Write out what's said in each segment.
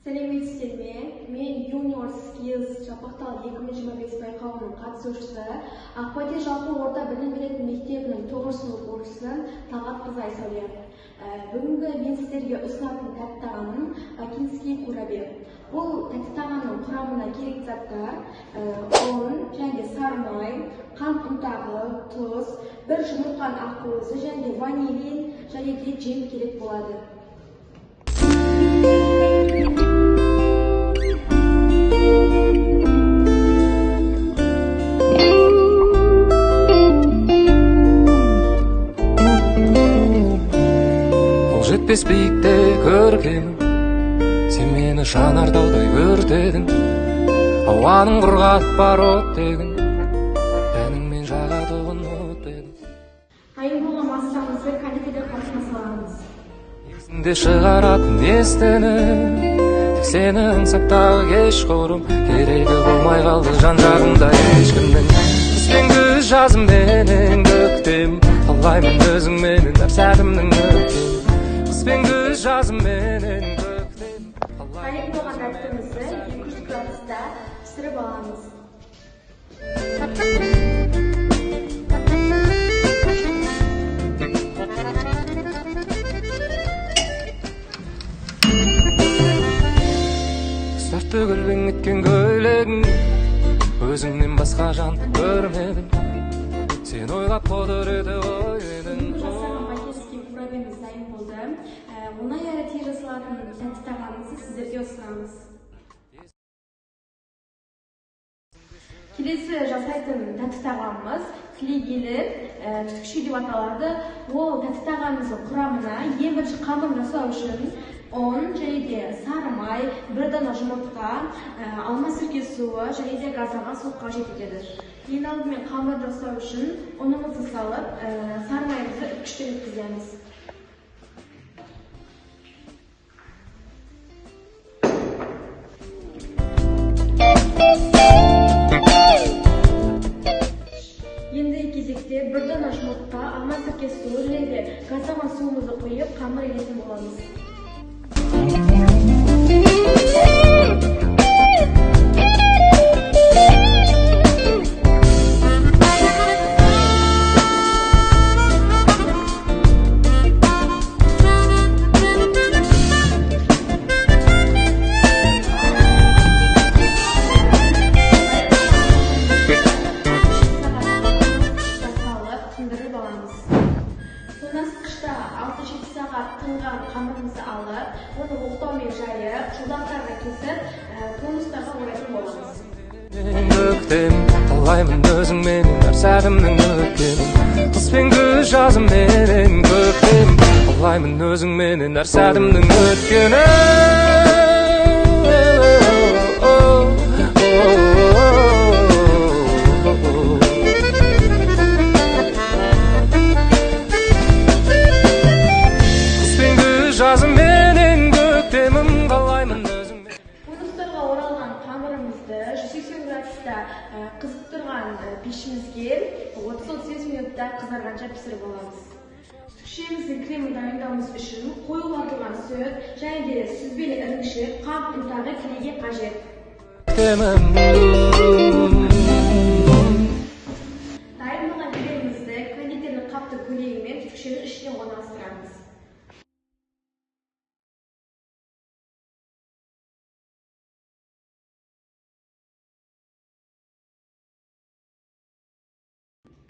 Сәлеметсіздерме? Мен Junior Skills Жапақтал 2025 байқауының қатысушысы, Ақбайте жалпы орта білім беретін мектебінің 9 сынып оқушысы Талғат Қызай Сәуле. Бүгінгі мен сіздерге ұсынатын тәтті тағамым бакинский курабе. Бұл тәтті тағамның құрамына керек заттар ұн және сары май, қант ұнтағы, тұз, бір жұмыртқаның ақуызы және ванилин және де жем керек болады. Жетпес биікте көркемім, сен мені жанартаудай өртедің. Ауаның құрғатып бар оттегін, тәніңмен жағатұғын өтпедің. Қайын болған массаңызды кәдімгіден қасына саламыз. Есіңде шығаратын естені, тек сені аңсаптағы кешқұрым. Керегі болмай қалды жан жағымда ешкімнің. Қыс пен күз жазым менен көктем, қалаймын өзіңменен әр сәтімнің өткен. Қыспен күз жазым менен көктем. Қайын болған тәттімізді 200 градуста пісіріп аламыз. Ұстап төгілдің еткен көйлегің, өзіңнен басқа жан көрмедім. Сен ойлап қодыр еді ойдың. Дайын болды. Оңай әрі тез жасалатын тәтті тағамымызды сіздерге ұсынамыз. Келесі жасайтын тәтті тағамымыз кілегейлі түтікше деп аталады. Ол тәтті тағамымыздың құрамына ең бірінші қамыр жасау үшін ұн және де сары май, бір дана жұмыртқа, алма сірке суы және де газдалған су қажет етеді. Ең алдымен қамыр жасау үшін ұнымызды салып, сары майымызды үккіштен өткіземіз. Енді кезекте бір дана жұмыртқа, алма сірке суы және де газдалған суымызды қойып қамыр елетін боламыз. Тоңазытқышта 6-7 сағат тынған қамырымызды алып, оны оқтаумен жайып, жолақтарға кесіп, конустарға орайтын боламыз. Көктем, қалаймын өзіңменен әр сәтімнің өткенін. Қыс пен күз жазым менен көктем, қалаймын өзіңменен әр сәтімнің өткенін. Жазым менен көктемім, қалаймын өзіңмен. Конустарға оралған қамырымызды 180 градуста қызып тұрған пешімізге 30-35 минутта қызарғанша пісіріп аламыз. Түтікшеміздің кремін дайындауымыз үшін қойылған сүт және де сүзбелі ірімшік, қант ұнтағы кілеге қажет. Дайындалған кремімізді кондитердің қапты көйлегімен түтікшенің ішіне орналастырамыз.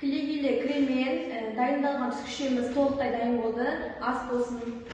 Кілегейлі креммен дайындалған түтікшеміз толықтай дайын болды. Ас болсын.